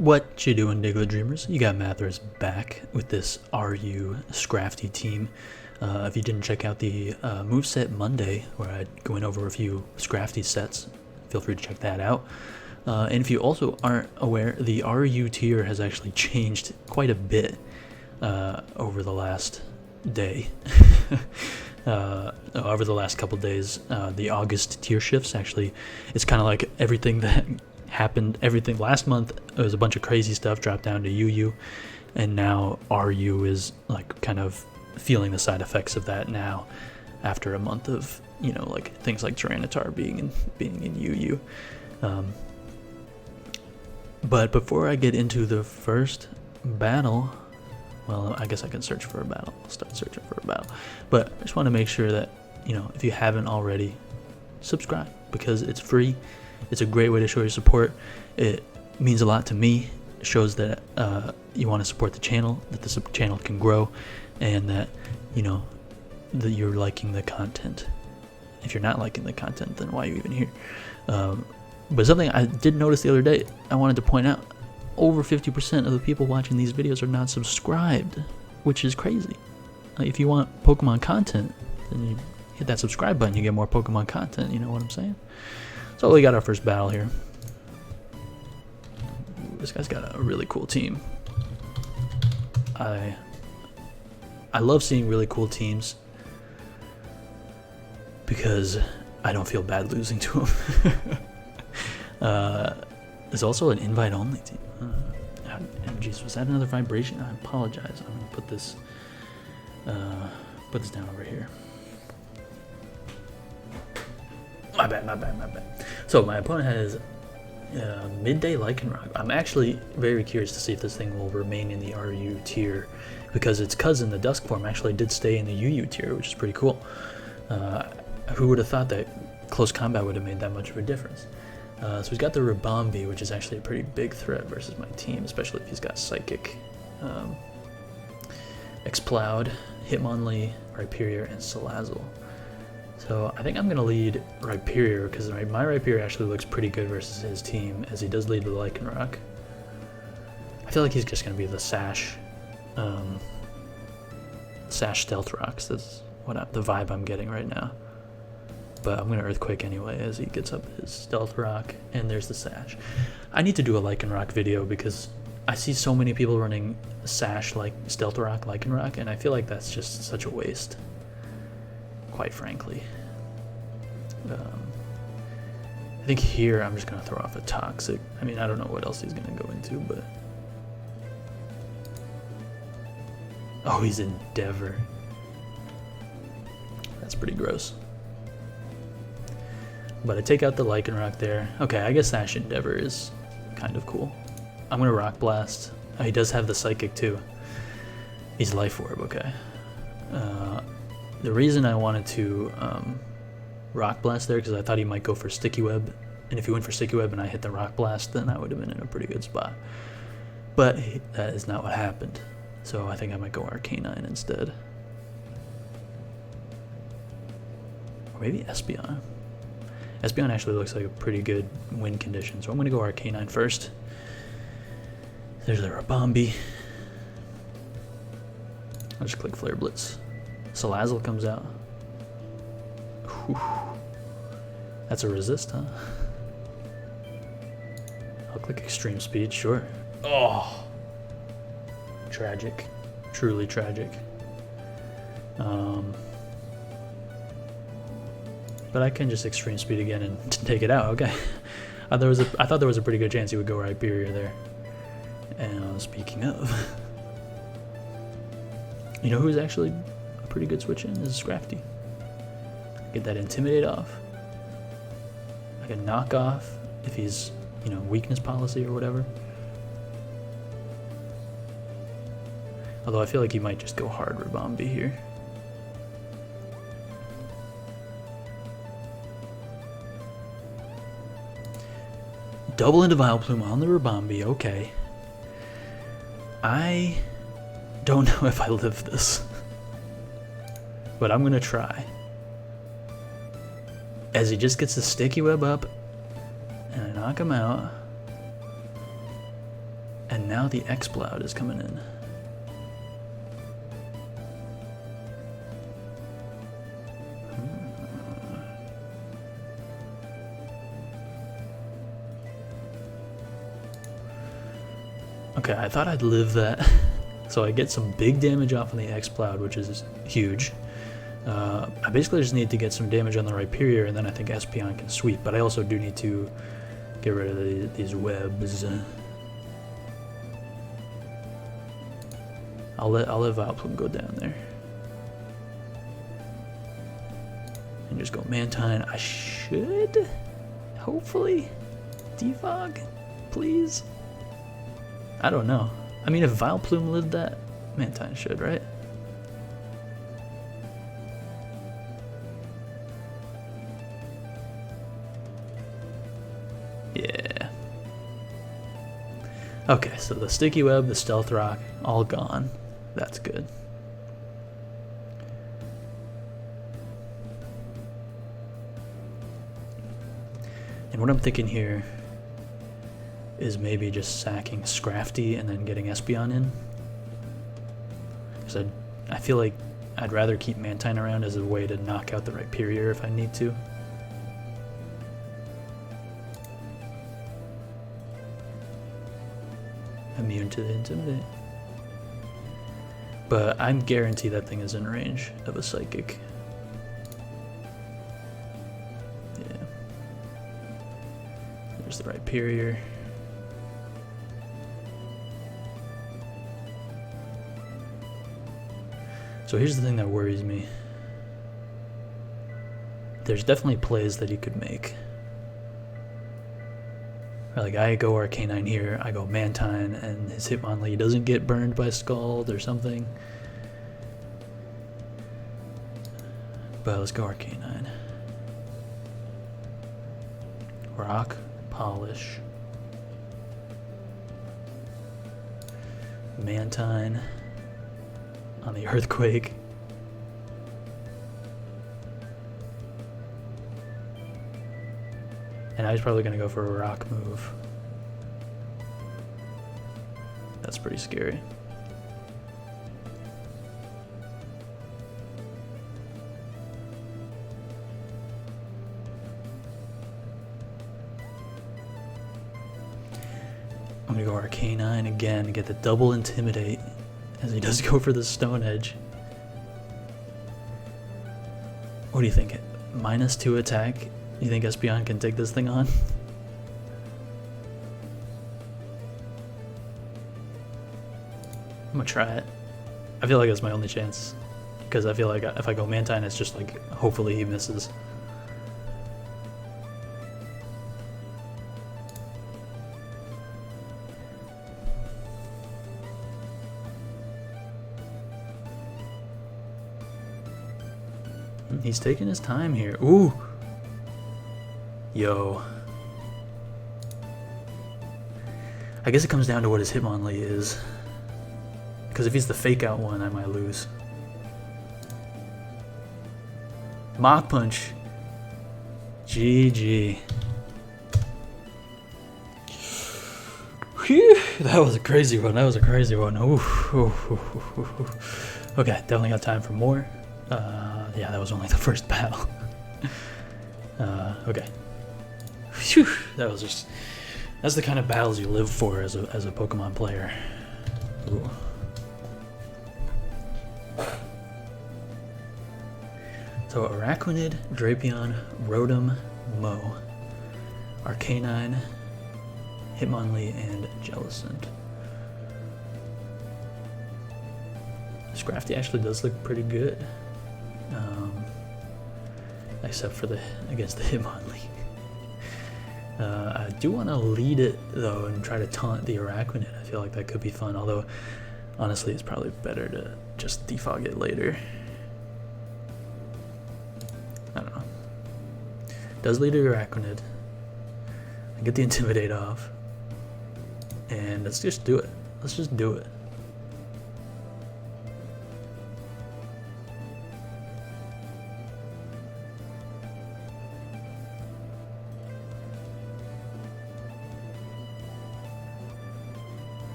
What you doing, Diggletdreamers? You got Mathers back with this RU Scrafty team. If you didn't check out the moveset Monday, where I went over a few Scrafty sets, feel free to check that out. And if you also aren't aware, the RU tier has actually changed quite a bit over the last day. Over the last couple days, the August tier shifts actually, it's kind of like everything that happened last month. It was a bunch of crazy stuff dropped down to UU, and now RU is like kind of feeling the side effects of that now after a month of, you know, like things like Tyranitar being in UU. But before I get into the first battle, well, I guess I can search for a battle. I'll start searching for a battle. But I just want to make sure that, you know, if you haven't already, subscribe, because it's free. It's a great way to show your support. It means a lot to me. It shows that you want to support the channel, that the channel can grow, and that, you know, that you're liking the content. If you're not liking the content, then why are you even here? But something I did notice the other day, I wanted to point out, over 50% of the people watching these videos are not subscribed, which is crazy. If you want Pokemon content, then you hit that subscribe button, you get more Pokemon content, you know what I'm saying? So we got our first battle here. This guy's got a really cool team. I love seeing really cool teams because I don't feel bad losing to them. There's also an invite-only team. Jeez, was that another vibration? I apologize. I'm gonna put this down over here. My bad. So my opponent has Midday Lycanroc. I'm actually very curious to see if this thing will remain in the RU tier, because its cousin, the Dusk form, actually did stay in the UU tier, which is pretty cool. Who would have thought that close combat would have made that much of a difference? So he's got the Ribombee, which is actually a pretty big threat versus my team, especially if he's got Psychic, Exploud, Hitmonlee, Rhyperior, and Salazzle. So I think I'm going to lead Rhyperior, because my Rhyperior actually looks pretty good versus his team, as he does lead the Lycanroc. I feel like he's just going to be the Sash Stealth Rocks. That's the vibe I'm getting right now. But I'm going to Earthquake anyway as he gets up his Stealth Rock, and there's the Sash. I need to do a Lycanroc video because I see so many people running Sash like Stealth Rock, Lycanroc, and I feel like that's just such a waste, quite frankly. I think here I'm just going to throw off a Toxic. I mean, I don't know what else he's going to go into, but... Oh, he's Endeavor. That's pretty gross. But I take out the Lycanroc there. Okay, I guess Sash Endeavor is kind of cool. I'm going to Rock Blast. Oh, he does have the Psychic too. He's Life Orb, okay. The reason I wanted to Rock Blast there, because I thought he might go for Sticky Web. And if he went for Sticky Web and I hit the Rock Blast, then I would have been in a pretty good spot. But that is not what happened. So I think I might go Arcanine instead. Or maybe Espeon. Espeon actually looks like a pretty good win condition, so I'm going to go Arcanine first. There's the Ribombee. I'll just click Flare Blitz. Salazzle comes out. Whew. That's a resist, huh? I'll click Extreme Speed, sure. Oh! Tragic. Truly tragic. But I can just Extreme Speed again and take it out. Okay. I thought there was a pretty good chance he would go Rhyperior there. And speaking of, you know who's actually a pretty good switch in? Is Scrafty. Get that Intimidate off. I can knock off if he's, you know, weakness policy or whatever. Although I feel like he might just go hard Ribombee here. Double into Vileplume on the Ribombee, okay. I don't know if I live this, but I'm gonna try. As he just gets the Sticky Web up, and I knock him out. And now the X-Cloud is coming in. Okay, I thought I'd live that. So I get some big damage off on the X-Cloud, which is huge. I basically just need to get some damage on the Rhyperior, and then I think Espeon can sweep. But I also do need to get rid of these webs. I'll let Vileplume go down there. And just go Mantine. I should, hopefully, defog, please. I don't know. I mean, if Vileplume lived that, Mantine should, right? Yeah. Okay, so the Sticky Web, the Stealth Rock, all gone. That's good. And what I'm thinking here is maybe just sacking Scrafty and then getting Espeon in. Because I feel like I'd rather keep Mantine around as a way to knock out the Rhyperior if I need to. Immune to the Intimidate. But I'm guaranteed that thing is in range of a Psychic. Yeah. There's the Rhyperior. So here's the thing that worries me. There's definitely plays that he could make. Like, I go Arcanine here, I go Mantine, and his Hitmonlee doesn't get burned by Scald or something. But let's go Arcanine. Rock, Polish. Mantine on the Earthquake. And I was probably going to go for a rock move. That's pretty scary. I'm going to go Arcanine again and get the double Intimidate as he does go for the Stone Edge. What do you think? -2 attack? You think Espeon can take this thing on? I'm gonna try it. I feel like that's my only chance. Because I feel like if I go Mantine, it's just like, hopefully he misses. He's taking his time here. Ooh! Yo. I guess it comes down to what his Hitmonlee is. Because if he's the fake out one, I might lose. Mach Punch. GG. Whew, that was a crazy one. That was a crazy one. Ooh, ooh, ooh, ooh, ooh. Okay, definitely got time for more. Yeah, that was only the first battle. Okay. Whew, that was just... That's the kind of battles you live for as a Pokemon player. Ooh. So Araquanid, Drapion, Rotom, Mow, Arcanine, Hitmonlee, and Jellicent. Scrafty actually does look pretty good. Except for against the Hitmonlee. I do want to lead it though and try to taunt the Araquanid. I feel like that could be fun, although honestly it's probably better to just defog it later. I don't know. Does lead to Araquanid. I get the Intimidate off. And let's just do it. Let's just do it.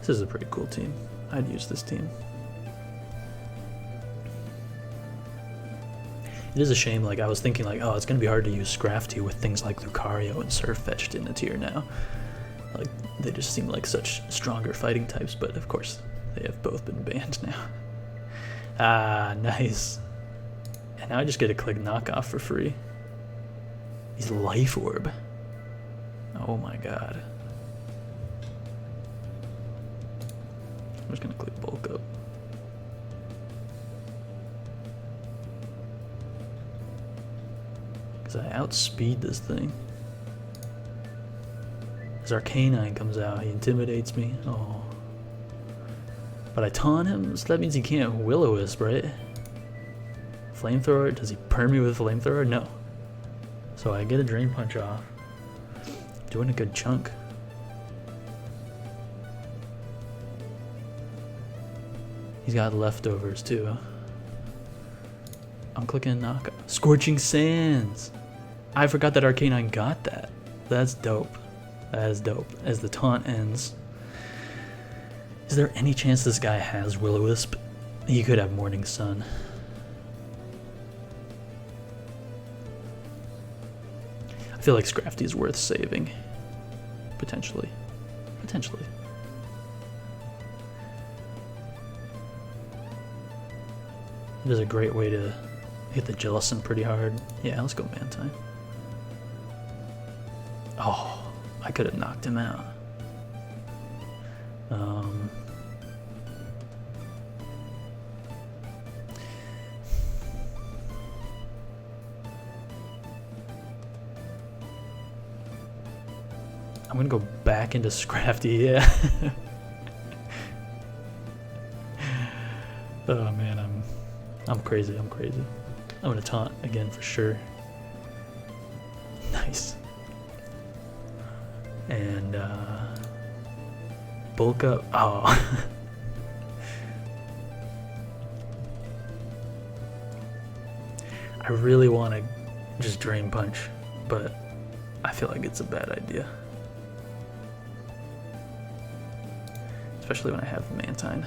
This is a pretty cool team. I'd use this team. It is a shame, like I was thinking like, oh, it's gonna be hard to use Scrafty with things like Lucario and Surfetch'd in the tier now. Like, they just seem like such stronger fighting types, but of course, they have both been banned now. Ah, nice. And now I just get to click knockoff for free. He's Life Orb. Oh my god. I'm just gonna click bulk up. Because I outspeed this thing. His Arcanine comes out, he intimidates me. Oh. But I taunt him, so that means he can't Will-O-Wisp, right? Flamethrower, does he perm me with Flamethrower? No. So I get a Drain Punch off. Doing a good chunk. He's got leftovers too. I'm clicking knockoff. Scorching Sands! I forgot that Arcanine got that. That's dope. That is dope. As the taunt ends. Is there any chance this guy has Will-O-Wisp? He could have Morning Sun. I feel like Scrafty is worth saving. Potentially. Potentially. It is a great way to hit the Jellicent pretty hard. Yeah, let's go Mantine. Oh, I could have knocked him out. I'm gonna go back into Scrafty, yeah. Oh man, I'm crazy, I'm crazy. I'm gonna taunt again for sure. Nice. And bulk up. Oh. I really want to just Drain Punch, but I feel like it's a bad idea. Especially when I have Mantine.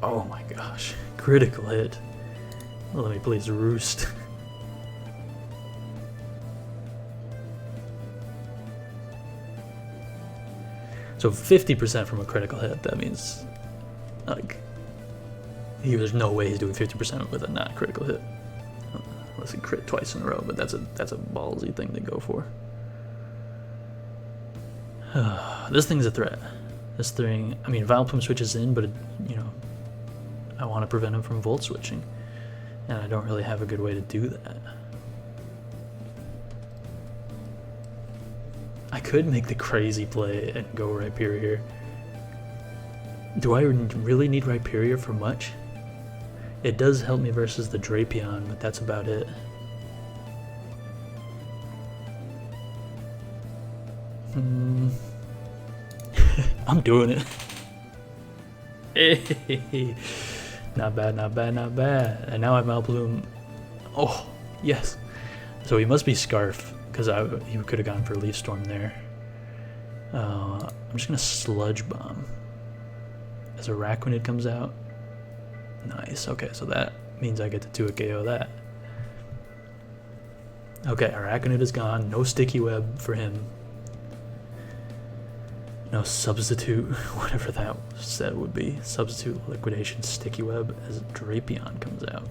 Oh my gosh, critical hit. Let me please roost. So 50% from a critical hit, that means like there's no way he's doing 50% with a not critical hit. Unless he crit twice in a row, but that's a ballsy thing to go for. This thing's a threat. This thing, I mean, Vileplume switches in, but it, you know, I want to prevent him from Volt switching, and I don't really have a good way to do that. I could make the crazy play and go Rhyperior. Do I really need Rhyperior for much? It does help me versus the Drapion, but that's about it. I'm doing it. Hey, not bad, not bad, not bad. And now I have Vileplume. Oh, yes. So he must be Scarf, because he could have gone for Leaf Storm there. I'm just going to Sludge Bomb. As a Araquanid comes out. Nice, okay, so that means I get to 2 KO that. Okay, Araquanid is gone. No Sticky Web for him. No Substitute, whatever that set would be. Substitute Liquidation Sticky Web as Drapion comes out.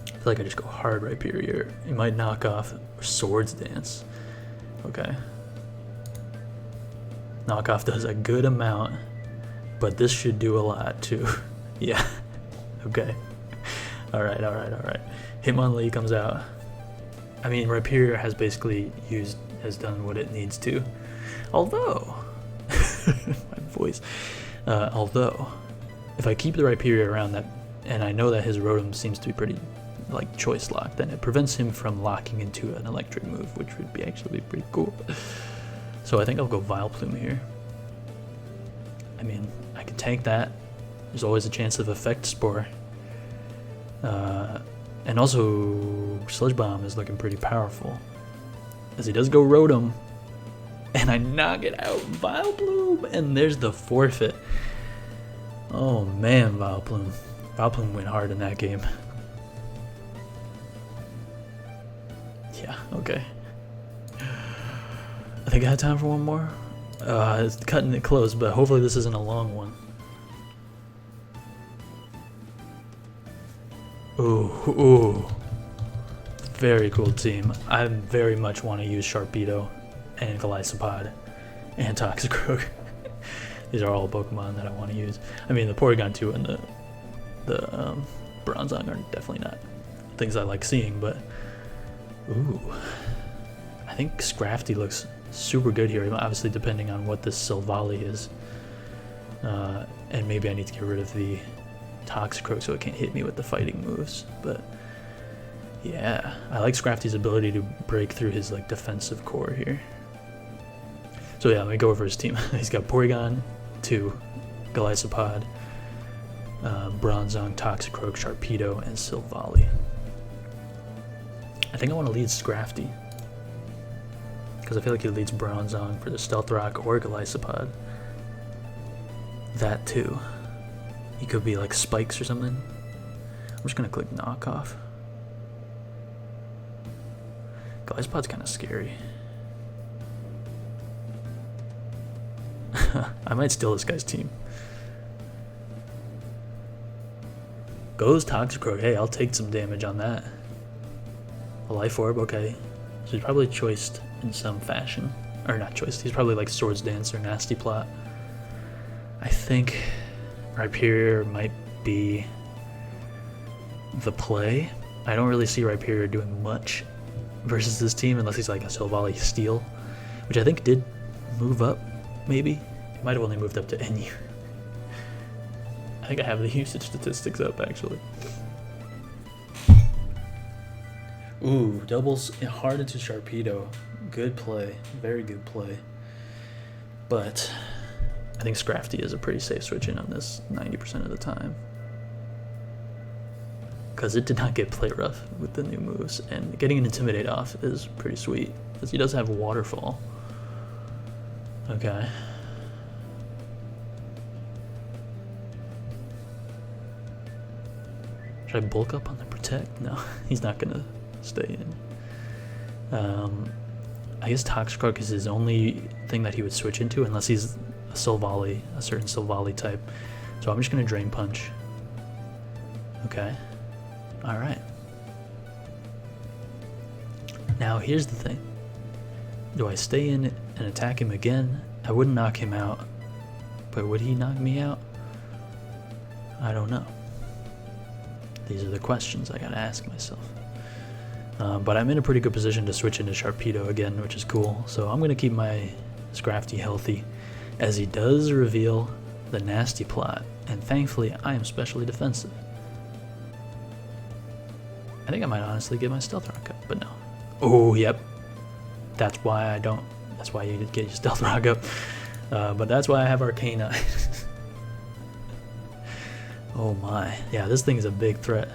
I feel like I just go hard Rhyperior. He might knock off Swords Dance. Okay. Knockoff does a good amount, but this should do a lot too. Yeah. Okay. Alright, alright, alright. Hitmonlee comes out. I mean, Rhyperior has basically has done what it needs to. Although, my voice. Although, if I keep the Rhyperior around that, and I know that his Rotom seems to be pretty, like, choice locked, then it prevents him from locking into an electric move, which would be actually pretty cool. So I think I'll go Vileplume here. I mean, I can tank that. There's always a chance of Effect Spore. And also, Sludge Bomb is looking pretty powerful. As he does go Rotom. And I knock it out. Vileplume. And there's the forfeit. Oh man, Vileplume. Vileplume went hard in that game. Yeah, okay. I think I have time for one more. It's cutting it close, but hopefully this isn't a long one. Ooh. Very cool team. I very much want to use Sharpedo and Golisopod and Toxicroak. These are all Pokemon that I want to use. I mean, the Porygon 2 and the Bronzong are definitely not things I like seeing, but ooh. I think Scrafty looks super good here, obviously depending on what this Silvally is. And maybe I need to get rid of the Toxicroak so it can't hit me with the fighting moves, but yeah, I like Scrafty's ability to break through his like defensive core here. So yeah, let me go over his team. He's got Porygon 2, Golisopod, Bronzong, Toxicroak, Sharpedo, and Silvally. I think I want to lead Scrafty because I feel like he leads Bronzong for the Stealth Rock or Golisopod. That too. He could be like Spikes or something. I'm just gonna click Knockoff. Golisopod's kind of scary. I might steal this guy's team. Goes Toxicroak. Hey, I'll take some damage on that. A Life Orb, okay. So he's probably choiced in some fashion. Or not choiced, he's probably like Swords Dance or Nasty Plot. I think Rhyperior might be the play. I don't really see Rhyperior doing much versus this team unless he's like a Silvally Steel, which I think did move up, maybe. It might have only moved up to NU. I think I have the usage statistics up actually. Ooh, doubles hard into Sharpedo. Good play, very good play. But I think Scrafty is a pretty safe switch in on this 90% of the time. Because it did not get play rough with the new moves, and getting an Intimidate off is pretty sweet, because he does have Waterfall. Okay. Should I bulk up on the Protect? No, he's not gonna stay in. I guess Toxicroak is his only thing that he would switch into, unless he's a Silvally, a certain Silvally type. So I'm just gonna Drain Punch. Okay. Alright. Now here's the thing. Do I stay in and attack him again? I wouldn't knock him out, but would he knock me out? I don't know. These are the questions I gotta ask myself. But I'm in a pretty good position to switch into Sharpedo again, which is cool. So I'm gonna keep my Scrafty healthy, as he does reveal the Nasty Plot, and thankfully I am specially defensive. I think I might honestly get my Stealth Rock up, but no. Oh, yep. That's why I don't. That's why you get your Stealth Rock up. But that's why I have Arcanine. Oh my. Yeah, this thing is a big threat.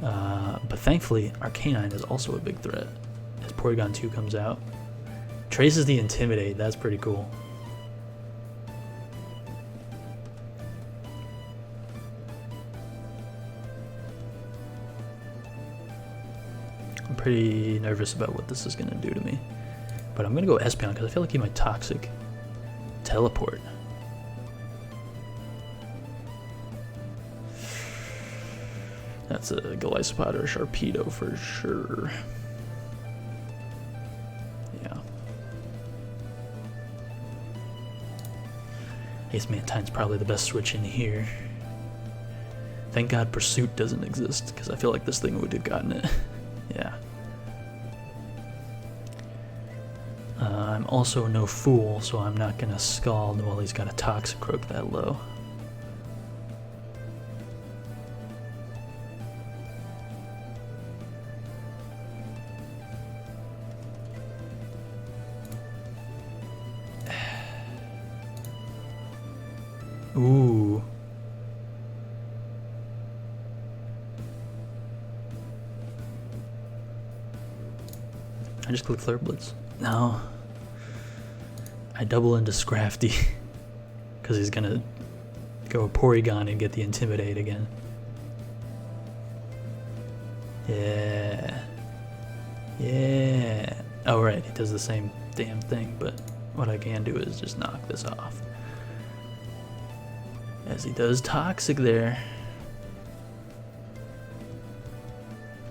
But thankfully, Arcanine is also a big threat. As Porygon 2 comes out. Traces the Intimidate. That's pretty cool. I'm pretty nervous about what this is going to do to me. But I'm going to go Espeon because I feel like he might Toxic Teleport. That's a Golisopod or a Sharpedo for sure. Yeah. I guess Mantine's probably the best switch in here. Thank God Pursuit doesn't exist, because I feel like this thing would have gotten it. Yeah. I'm also no fool, so I'm not going to Scald while he's got a Toxicroak that low. Ooh. I just click Flare Blitz. No. I double into Scrafty because he's gonna go Porygon and get the Intimidate again. Yeah. Yeah. Oh right, he does the same damn thing, but what I can do is just knock this off. As he does Toxic there.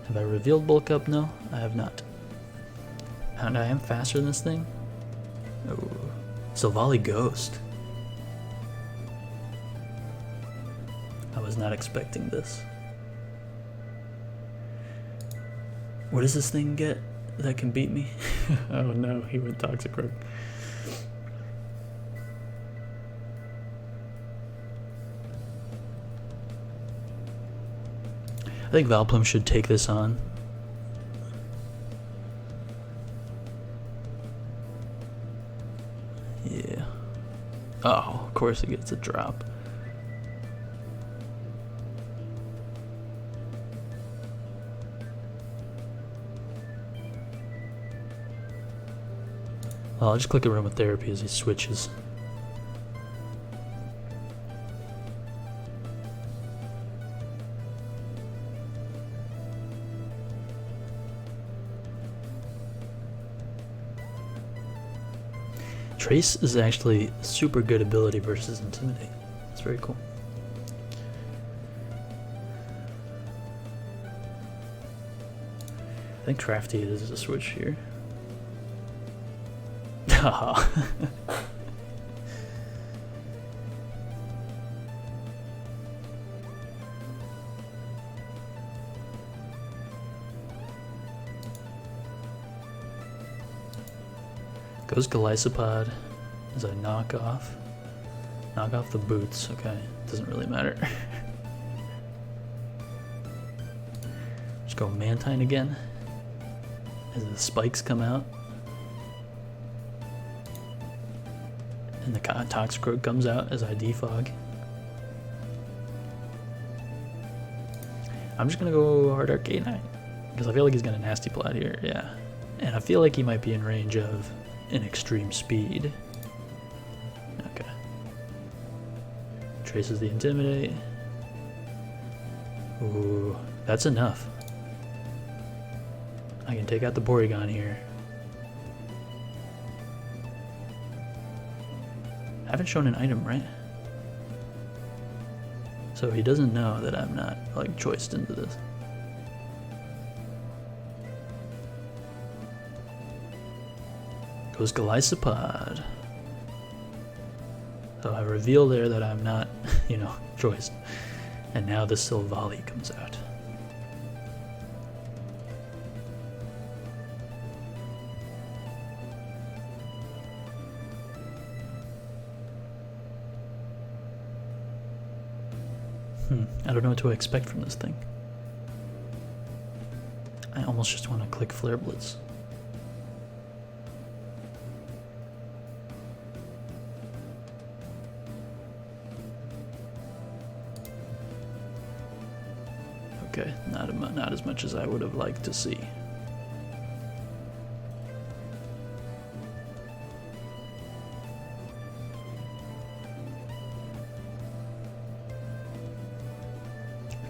Have I revealed Bulk Up? No, I have not. And I am faster than this thing. Oh, Silvally Ghost. I was not expecting this. What does this thing get that can beat me? Oh no, he went Toxic Rogue. I think Vileplume should take this on. Yeah. Oh, of course he gets a drop. Well, I'll just click Aromatherapy as he switches. Trace is actually a super good ability versus Intimidate. It's very cool. I think Crafty is a switch here. Goes Golisopod as I knock off the boots. Okay, doesn't really matter. Just go Mantine again as the spikes come out. And the Toxic Rogue comes out as I defog. I'm just gonna go Hard Arcanine because I feel like he's got a Nasty Plot here, yeah. And I feel like he might be in range of an Extreme Speed. Okay. Traces the Intimidate. Ooh, that's enough. I can take out the Porygon here. I haven't shown an item, right? So he doesn't know that I'm not, like, choiced into this. Goes Golisopod. So I reveal there that I'm not, you know, choiced. And now the Silvally comes out. I don't know what to expect from this thing. I almost just want to click Flare Blitz. Okay, not as much as I would have liked to see.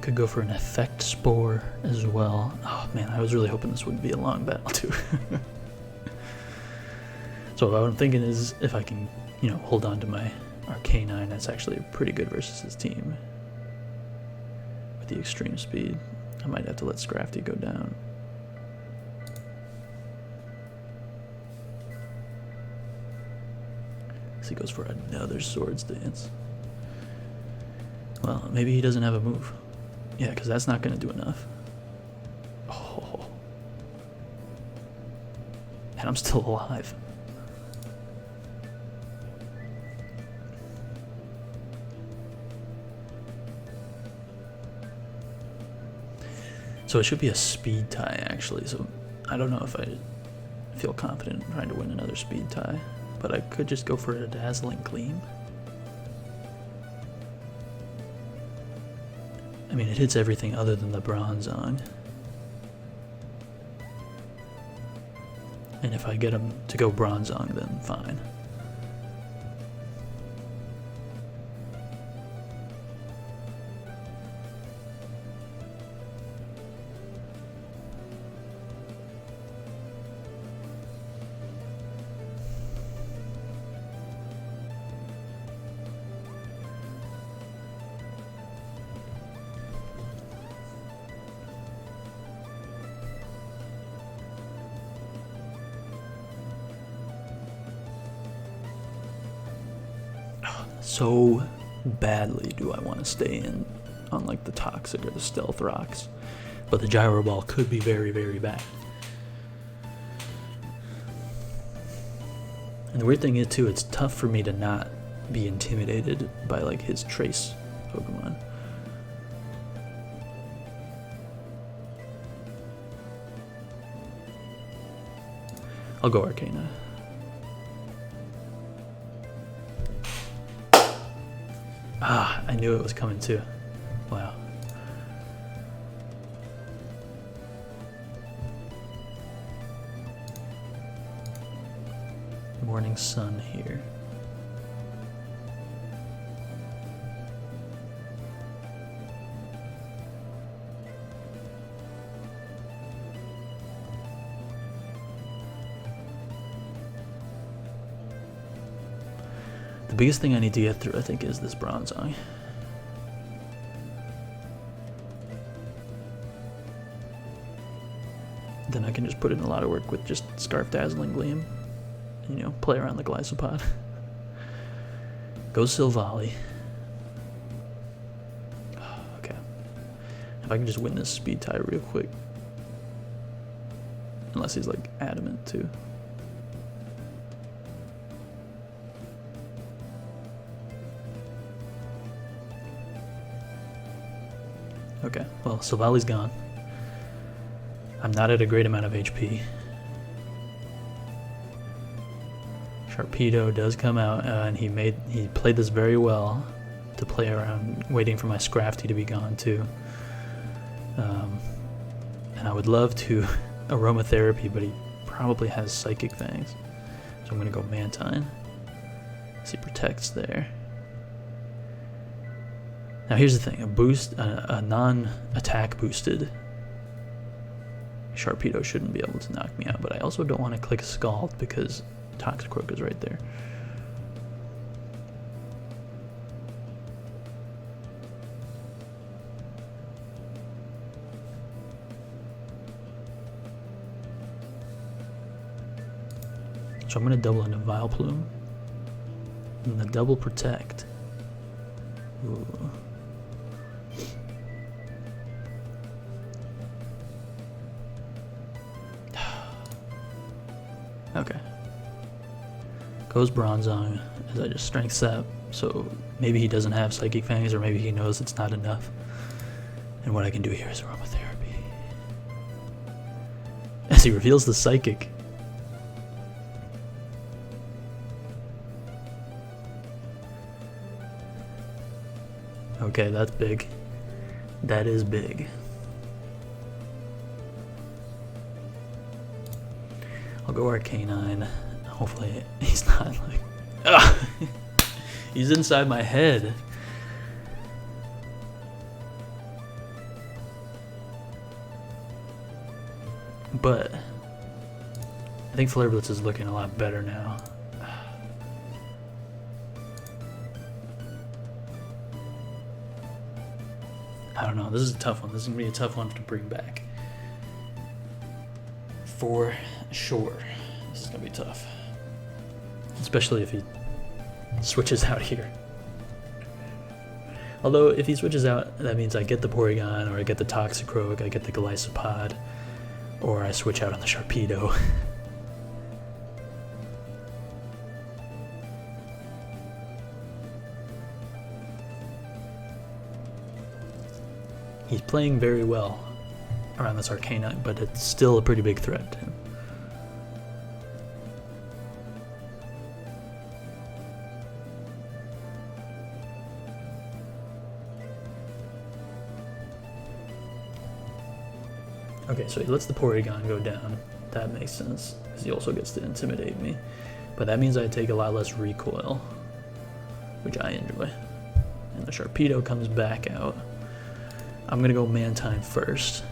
Could go for an Effect Spore as well. Oh man, I was really hoping this would be a long battle too. So what I'm thinking is if I can, you know, hold on to my Arcanine, that's actually pretty good versus his team. With the Extreme Speed, I might have to let Scrafty go down. So he goes for another Swords Dance. Well, maybe he doesn't have a move. Yeah, because that's not going to do enough. Oh. And I'm still alive. So it should be a speed tie, actually. So I don't know if I feel confident in trying to win another speed tie. But I could just go for a Dazzling Gleam. I mean, it hits everything other than the Bronzong. And if I get him to go Bronzong, then fine. So badly do I want to stay in on like the Toxic or the Stealth Rocks. But the Gyro Ball could be very, very bad. And the weird thing is too, it's tough for me to not be intimidated by like his Trace Pokemon. I'll go Arcana. Ah, I knew it was coming too. Wow. Morning sun here. The biggest thing I need to get through, I think, is this Bronzong. Then I can just put in a lot of work with just Scarf Dazzling Gleam. You know, play around the Glycopod. Go Silvally. Okay. If I can just win this speed tie real quick. Unless he's like adamant too. Okay, well, Silvally's gone. I'm not at a great amount of HP. Sharpedo does come out, and he played this very well to play around, waiting for my Scrafty to be gone too. And I would love to Aromatherapy, but he probably has Psychic Fangs, so I'm gonna go Mantine. He protects there. Now here's the thing: a non-attack boosted Sharpedo shouldn't be able to knock me out, but I also don't want to click Scald because Toxicroak is right there. So I'm going to double into Vileplume and the double protect. Ooh. Okay. Goes Bronzong as I just strength step, so maybe he doesn't have Psychic Fangs, or maybe he knows it's not enough. And what I can do here is Aromatherapy. As he reveals the Psychic. Okay, that's big. That is big. I'll go Arcanine. Hopefully he's not like... Ugh. He's inside my head. But I think Flare Blitz is looking a lot better now. I don't know. This is a tough one. This is going to be a tough one to bring back. For sure. This is going to be tough. Especially if he switches out here. Although, if he switches out, that means I get the Porygon, or I get the Toxicroak, I get the Glycopod, or I switch out on the Sharpedo. He's playing very well around this Arcanine, but it's still a pretty big threat to him. Okay, so he lets the Porygon go down. That makes sense, because he also gets to intimidate me. But that means I take a lot less recoil, which I enjoy. And the Sharpedo comes back out. I'm going to go Mantine first,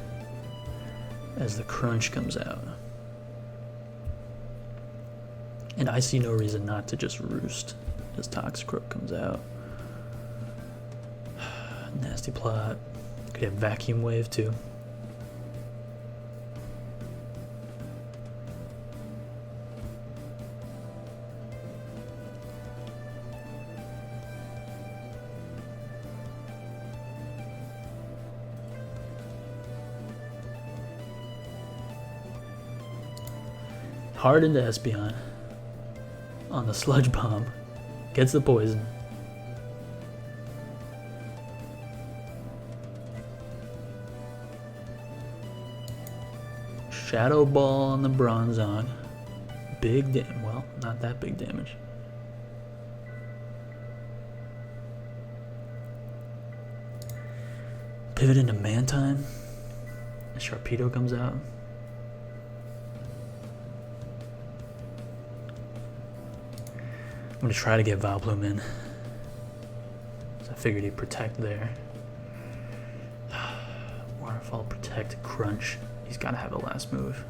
as the Crunch comes out. And I see no reason not to just Roost, as Toxicroak comes out. Nasty Plot. Could have Vacuum Wave too. hard into Espeon on the Sludge Bomb. Gets the poison. Shadow Ball on the Bronzong. Big damage. Well, not that big damage. Pivot into Mantine. A Sharpedo comes out. I'm going to try to get Vileplume in. So I figured he'd protect there. Waterfall, protect, crunch. He's got to have the last move.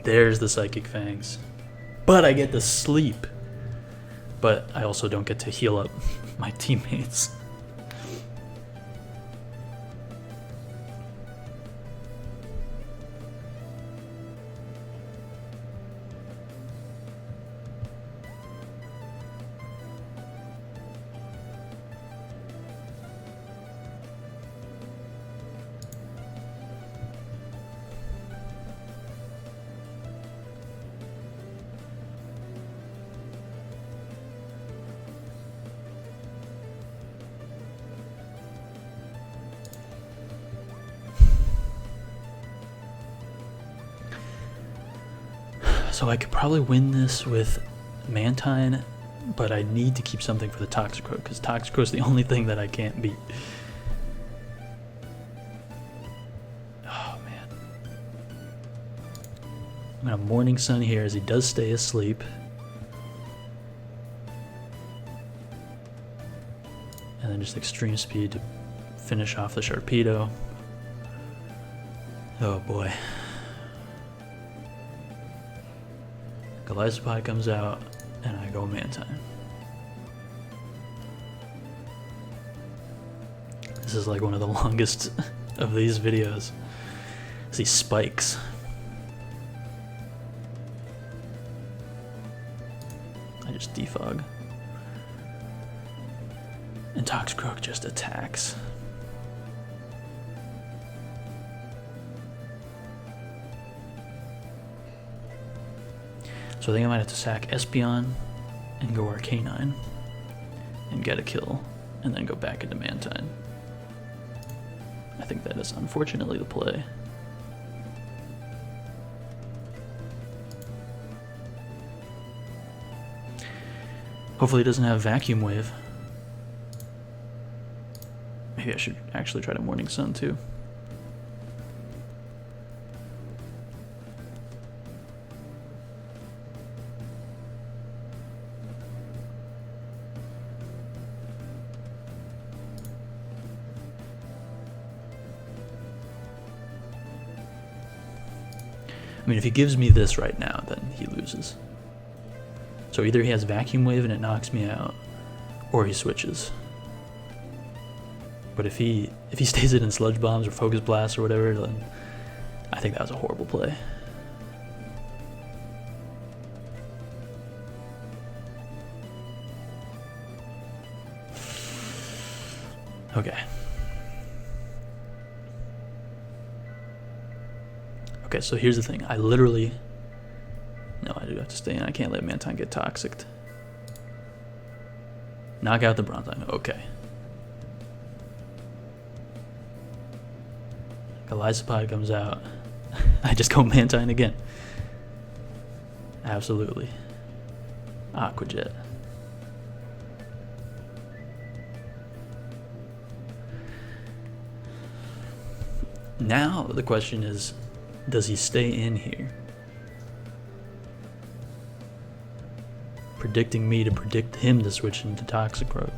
There's the Psychic Fangs. But I get to sleep. But I also don't get to heal up my teammates. So I could probably win this with Mantine, but I need to keep something for the Toxicroak, because Toxicroak is the only thing that I can't beat. Oh man. I'm gonna Morning Sun here as he does stay asleep. And then just Extreme Speed to finish off the Sharpedo. Oh boy. Golisopod comes out, and I go Mantine. This is like one of the longest of these videos. See spikes. I just defog. And Toxicroak just attacks. So I think I might have to sack Espeon and go Arcanine and get a kill and then go back into Mantine. I think that is unfortunately the play. Hopefully it doesn't have Vacuum Wave. Maybe I should actually try to Morning Sun too. I mean, if he gives me this right now, then he loses. So either he has Vacuum Wave and it knocks me out, or he switches. But if he stays it in Sludge Bombs or Focus Blast or whatever, then I think that was a horrible play. Okay. Okay, so here's the thing. I literally... No, I do have to stay in. I can't let Mantine get toxicked. Knock out the Bronzong. Okay. Golisopod comes out. I just go Mantine again. Absolutely. Aqua Jet. Now the question is, does he stay in here? Predicting me to predict him to switch into Toxicroak.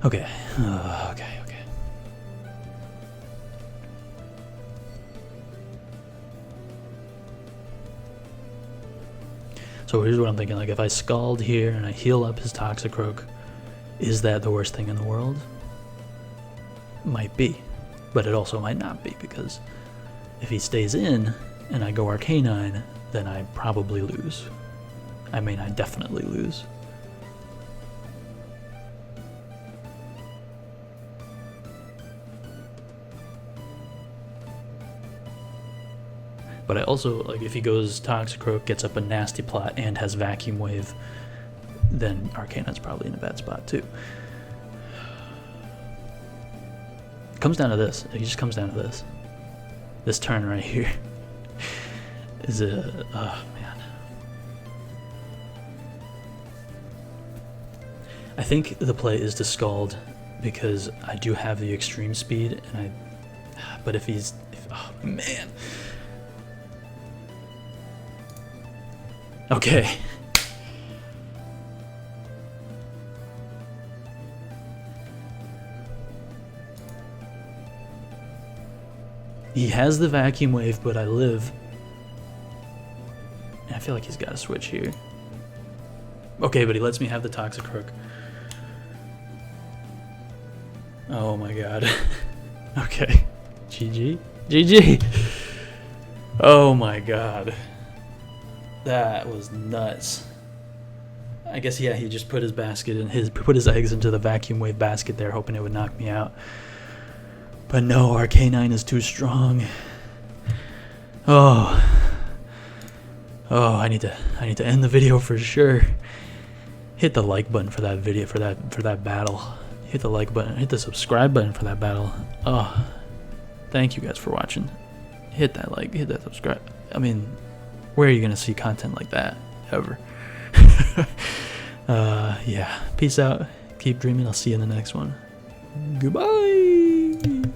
Okay. Okay. So here's what I'm thinking, like if I Scald here and I heal up his Toxicroak, is that the worst thing in the world? might be, but it also might not be, because if he stays in and I go Arcanine, then I probably lose. I mean, I definitely lose. But I also, like, if he goes Toxicroak, gets up a Nasty Plot, and has Vacuum Wave, then Arcanine's probably in a bad spot too. It comes down to this. It just comes down to this. This turn right here is a... oh, man. I think the play is to Scald, because I do have the extreme speed, and but if he's... oh, man. Okay. He has the Vacuum Wave, but I live. I feel like he's got to switch here. Okay, but he lets me have the Toxicroak. Oh my god. Okay. GG. GG. Oh my god. That was nuts. I guess, yeah, he just put his basket in put his eggs into the Vacuum Wave basket there, hoping it would knock me out. But no, Arcanine is too strong. Oh. Oh, I need to end the video for sure. Hit the like button for that video, for that battle. Hit the like button, hit the subscribe button for that battle. Oh. Thank you guys for watching. Hit that like, hit that subscribe. I mean, where are you gonna see content like that ever? Yeah. Peace out. Keep dreaming. I'll see you in the next one. Goodbye.